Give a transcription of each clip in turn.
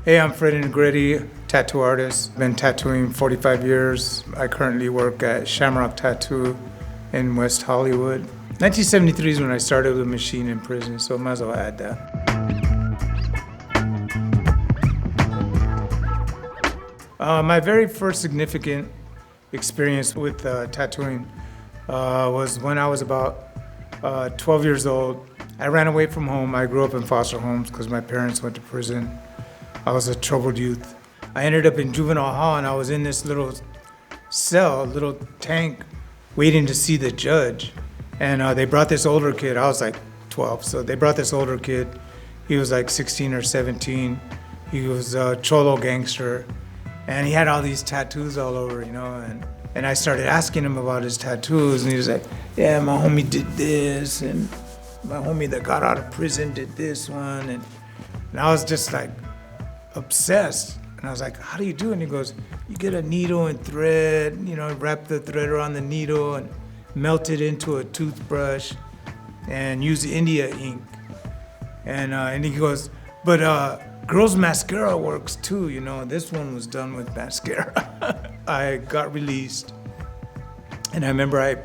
Hey, I'm Freddy Negrete, tattoo artist. Been tattooing 45 years. I currently work at Shamrock Tattoo in West Hollywood. 1973 is when I started with a machine in prison, so I might as well add that. My very first significant experience with tattooing was when I was about 12 years old. I ran away from home. I grew up in foster homes because my parents went to prison. I was a troubled youth. I ended up in juvenile hall and I was in this little cell, little tank, waiting to see the judge. And they brought this older kid. I was like 12, so they brought this older kid. He was like 16 or 17. He was a cholo gangster. And he had all these tattoos all over, you know, and I started asking him about his tattoos, and he was like, yeah, my homie did this, and my homie that got out of prison did this one, and I was just like obsessed. And I was like, how do you do it? And he goes, you get a needle and thread, you know, wrap the thread around the needle and melt it into a toothbrush and use India ink. And he goes, but girls' mascara works too, you know. This one was done with mascara. I got released, and I remember I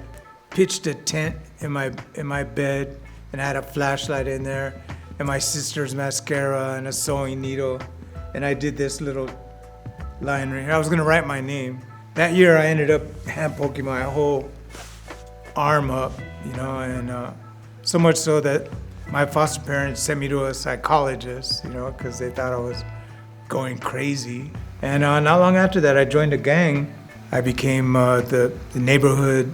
pitched a tent in my bed, and I had a flashlight in there, and my sister's mascara and a sewing needle, and I did this little line right here. I was gonna write my name. That year, I ended up hand poking my whole arm up, you know, and so much so that my foster parents sent me to a psychologist, you know, because they thought I was going crazy. And not long after that, I joined a gang. I became the neighborhood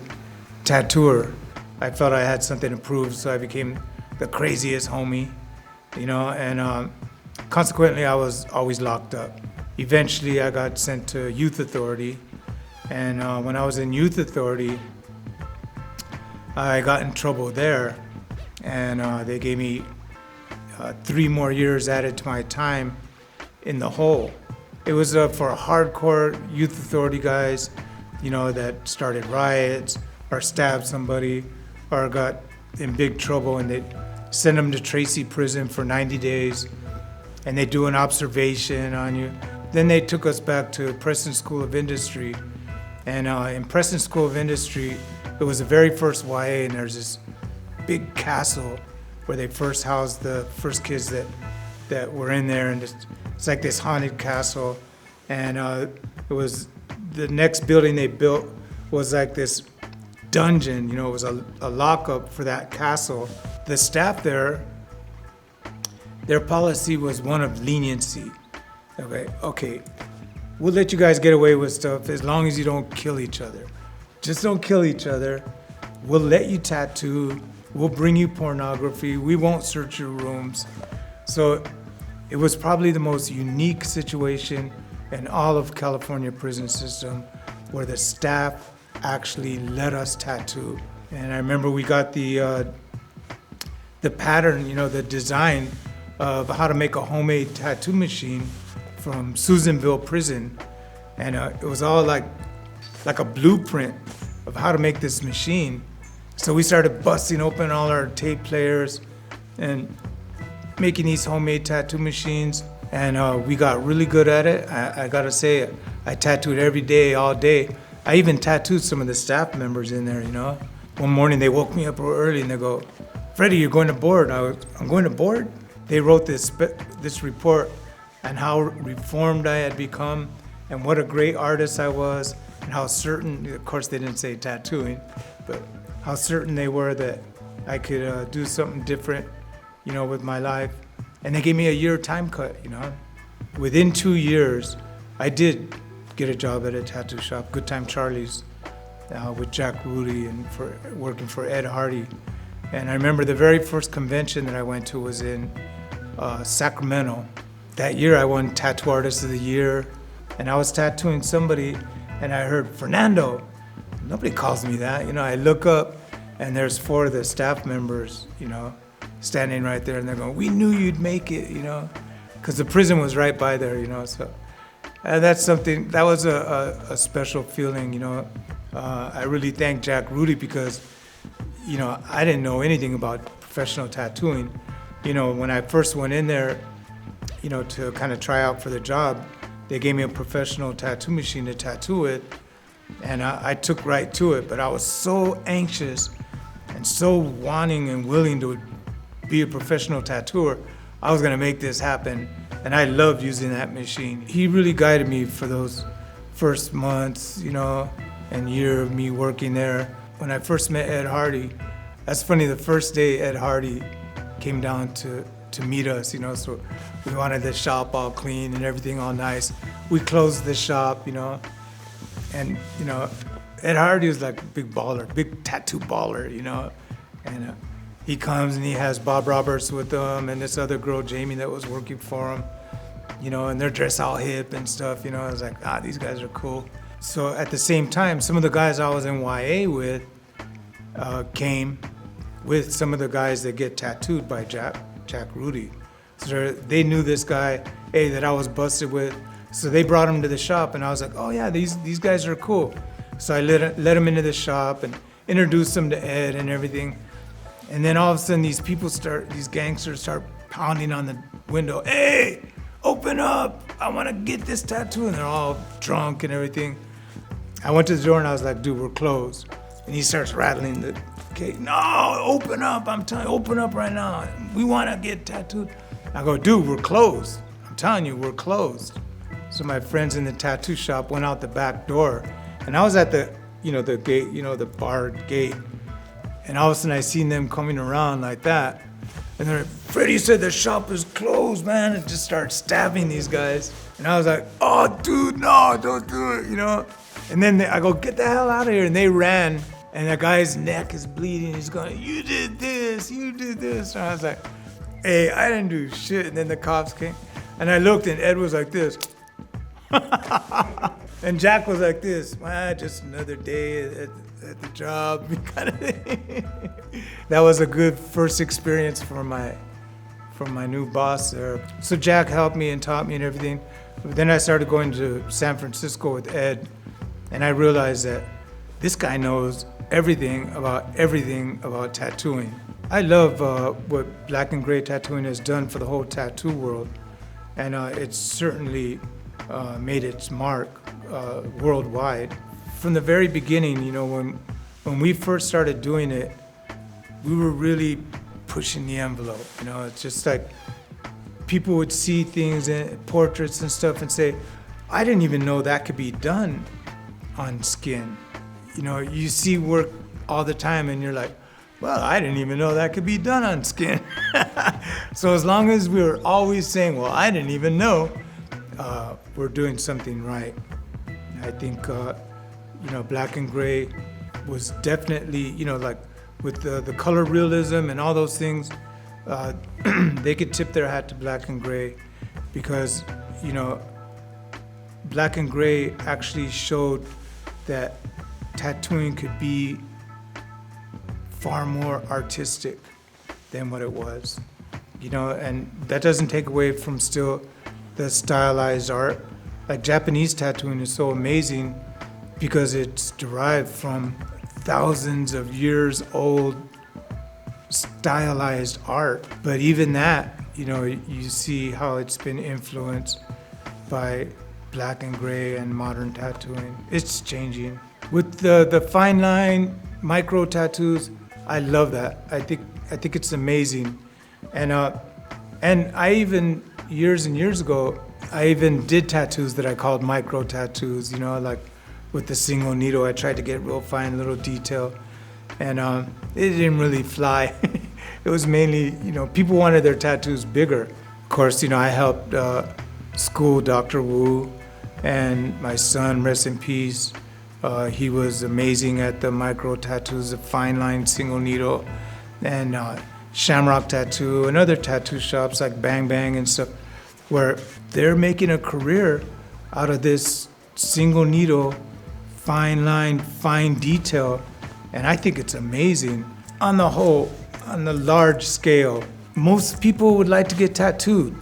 tattooer. I felt I had something to prove, so I became the craziest homie, you know, and consequently, I was always locked up. Eventually, I got sent to youth authority, and when I was in youth authority, I got in trouble there. And they gave me 3 more years added to my time in the hole. It was for hardcore youth authority guys, you know, that started riots or stabbed somebody or got in big trouble, and they'd send them to Tracy prison for 90 days, and they'd do an observation on you. Then they took us back to Preston School of Industry, and in Preston School of Industry, it was the very first YA, and there's this big castle where they first housed the first kids that were in there, and it's like this haunted castle. And it was the next building they built was like this dungeon, you know, it was a lockup for that castle. The staff there, their policy was one of leniency. Okay, we'll let you guys get away with stuff as long as you don't kill each other. Just don't kill each other. We'll let you tattoo. We'll bring you pornography. We won't search your rooms. So it was probably the most unique situation in all of California prison system where the staff actually let us tattoo. And I remember we got the pattern, you know, the design of how to make a homemade tattoo machine from Susanville prison. And it was all like a blueprint of how to make this machine. So we started busting open all our tape players and making these homemade tattoo machines, and we got really good at it. I gotta say, I tattooed every day, all day. I even tattooed some of the staff members in there, you know. One morning they woke me up real early and they go, Freddy, you're going to board. I'm going to board? They wrote this report on how reformed I had become and what a great artist I was, and how certain, of course they didn't say tattooing, but how certain they were that I could do something different, you know, with my life. And they gave me a year time cut, you know. Within 2 years, I did get a job at a tattoo shop, Good Time Charlie's, with Jack Rudy and working for Ed Hardy. And I remember the very first convention that I went to was in Sacramento. That year I won Tattoo Artist of the Year, and I was tattooing somebody, and I heard, Fernando. Nobody calls me that, you know. I look up, and there's 4 of the staff members, you know, standing right there, and they're going, we knew you'd make it, you know, because the prison was right by there, you know. So that's something, that was a special feeling, you know. I really thank Jack Rudy because, you know, I didn't know anything about professional tattooing. You know, when I first went in there, to kind of try out for the job, they gave me a professional tattoo machine to tattoo with, and I took right to it. But I was so anxious and so wanting and willing to be a professional tattooer. I was gonna make this happen, and I loved using that machine. He really guided me for those first months, and year of me working there. When I first met Ed Hardy, that's funny, the first day Ed Hardy came down to meet us, so we wanted the shop all clean and everything all nice. We closed the shop, and, Ed Hardy was like a big baller, big tattoo baller, and he comes and he has Bob Roberts with him and this other girl, Jamie, that was working for him, and they're dressed all hip and stuff, I was like, these guys are cool. So at the same time, some of the guys I was in YA with came with some of the guys that get tattooed by Jack Rudy. So they knew this guy, that I was busted with. So they brought him to the shop, and I was like, oh yeah, these guys are cool. So I let him into the shop and introduced him to Ed and everything. And then all of a sudden, these gangsters start pounding on the window. Hey, open up! I want to get this tattoo. And they're all drunk and everything. I went to the door and I was like, dude, we're closed. And he starts rattling the gate. No, open up! I'm telling you, open up right now. We want to get tattooed. I go, dude, we're closed. I'm telling you, we're closed. So my friends in the tattoo shop went out the back door, and I was at the gate, the barred gate. And all of a sudden I seen them coming around like that. And they're like, Freddy said the shop is closed, man, and just start stabbing these guys. And I was like, oh, dude, no, don't do it, And then I go, get the hell out of here. And they ran, and the guy's neck is bleeding. He's going, you did this. And I was like, hey, I didn't do shit. And then the cops came, and I looked, and Ed was like this. And Jack was like this, just another day at the job, kind of thing. That was a good first experience for my new boss there. So Jack helped me and taught me and everything. But then I started going to San Francisco with Ed, and I realized that this guy knows everything about tattooing. I love what Black and Gray Tattooing has done for the whole tattoo world, and it's certainly made its mark worldwide. From the very beginning, when we first started doing it, we were really pushing the envelope. It's just like people would see things in portraits and stuff and say, I didn't even know that could be done on skin. You see work all the time and you're like, well, I didn't even know that could be done on skin. So as long as we were always saying, well, I didn't even know, we're doing something right. I think, Black and Gray was definitely, like with the color realism and all those things, they could tip their hat to Black and Gray because, Black and Gray actually showed that tattooing could be far more artistic than what it was, and that doesn't take away from still the stylized art. Like Japanese tattooing is so amazing because it's derived from thousands of years old stylized art. But even that, you see how it's been influenced by Black and Gray and modern tattooing. It's changing. With the fine line micro tattoos, I love that. I think it's amazing. And I even years and years ago, I even did tattoos that I called micro tattoos, like with the single needle. I tried to get real fine little detail, and it didn't really fly. It was mainly, people wanted their tattoos bigger. Of course, I helped school Dr. Wu, and my son, rest in peace, he was amazing at the micro tattoos, the fine line single needle, and Shamrock Tattoo and other tattoo shops like Bang Bang and stuff, where they're making a career out of this single needle, fine line, fine detail, and I think it's amazing. On the whole, on the large scale, most people would like to get tattooed,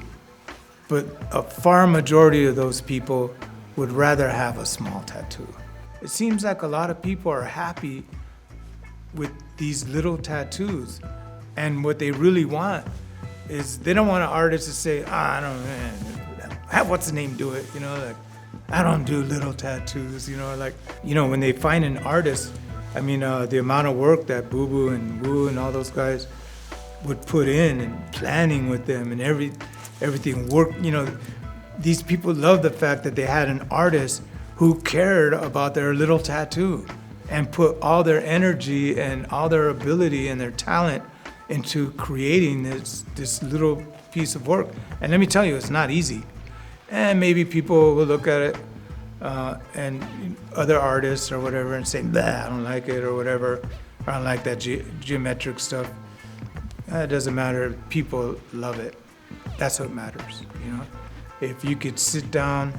but a far majority of those people would rather have a small tattoo. It seems like a lot of people are happy with these little tattoos, and what they really want is they don't want an artist to say, I don't, man, have what's the name do it, like, I don't do little tattoos, like, when they find an artist, I mean, the amount of work that Boo Boo and Woo and all those guys would put in and planning with them and everything work, these people love the fact that they had an artist who cared about their little tattoo and put all their energy and all their ability and their talent into creating this little piece of work. And let me tell you, it's not easy. And maybe people will look at it and other artists or whatever and say, "Bah, I don't like it," or whatever. I don't like that geometric stuff. It doesn't matter. People love it. That's what matters, If you could sit down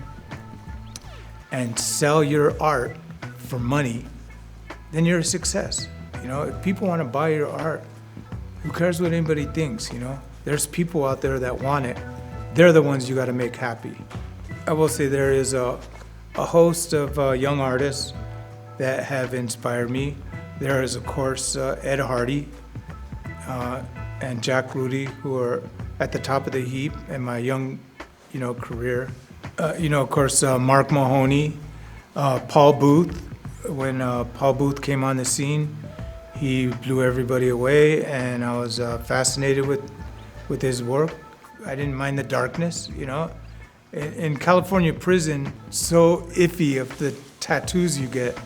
and sell your art for money, then you're a success. If people want to buy your art, who cares what anybody thinks, There's people out there that want it. They're the ones you got to make happy. I will say there is a host of young artists that have inspired me. There is, of course, Ed Hardy and Jack Rudy, who are at the top of the heap in my young, career. Of course, Mark Mahoney, Paul Booth. When Paul Booth came on the scene, he blew everybody away, and I was fascinated with his work. I didn't mind the darkness, In California prison, so iffy of the tattoos you get,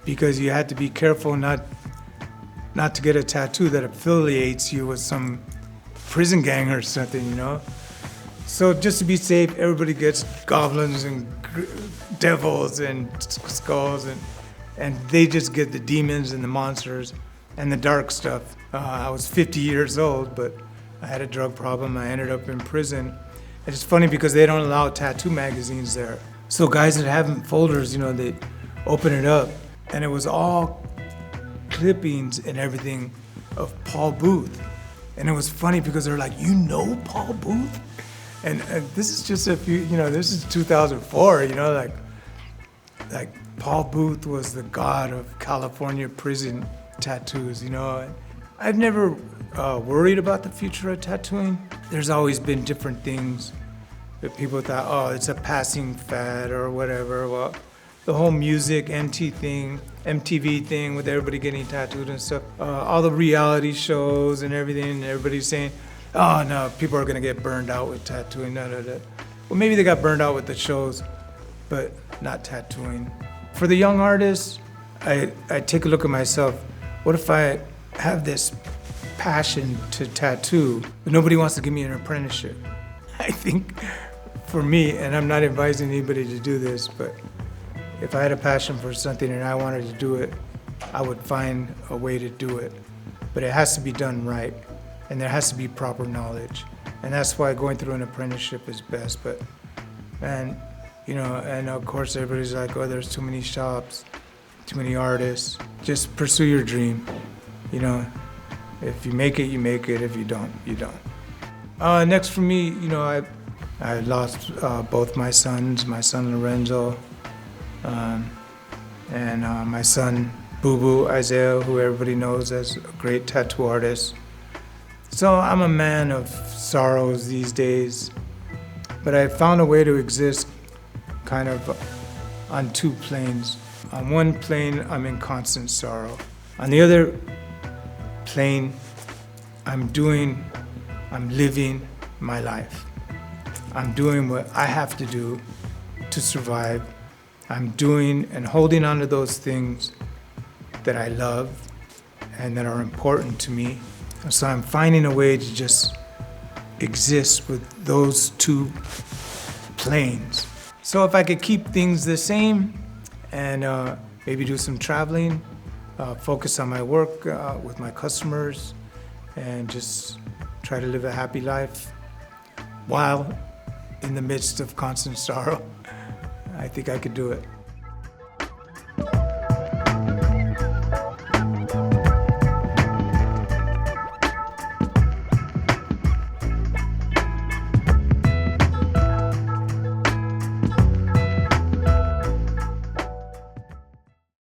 because you had to be careful not to get a tattoo that affiliates you with some prison gang or something, So just to be safe, everybody gets goblins and devils and skulls, and they just get the demons and the monsters and the dark stuff. I was 50 years old, but I had a drug problem. I ended up in prison. It's funny because they don't allow tattoo magazines there. So guys that have folders, they open it up, and it was all clippings and everything of Paul Booth. And it was funny because they're like, Paul Booth? And this is just a few, this is 2004, like Paul Booth was the god of California prison tattoos, I've never worried about the future of tattooing. There's always been different things that people thought, oh, it's a passing fad or whatever. Well, the whole music, MTV thing with everybody getting tattooed and stuff, all the reality shows and everything, everybody's saying, oh no, people are gonna get burned out with tattooing, Well, maybe they got burned out with the shows, but not tattooing. For the young artists, I take a look at myself. What if I have this passion to tattoo, but nobody wants to give me an apprenticeship? I think for me, and I'm not advising anybody to do this, but if I had a passion for something and I wanted to do it, I would find a way to do it. But it has to be done right, and there has to be proper knowledge. And that's why going through an apprenticeship is best. And of course everybody's like, oh, there's too many shops, too many artists. Just pursue your dream, If you make it, you make it. If you don't, you don't. Next for me, I lost both my sons, my son Lorenzo, and my son Boo Boo Isaiah, who everybody knows as a great tattoo artist. So I'm a man of sorrows these days, but I found a way to exist kind of on two planes. On one plane, I'm in constant sorrow. On the other plane, I'm living my life. I'm doing what I have to do to survive. I'm doing and holding on to those things that I love and that are important to me. So I'm finding a way to just exist with those two planes. So if I could keep things the same and maybe do some traveling, focus on my work with my customers, and just try to live a happy life while in the midst of constant sorrow, I think I could do it.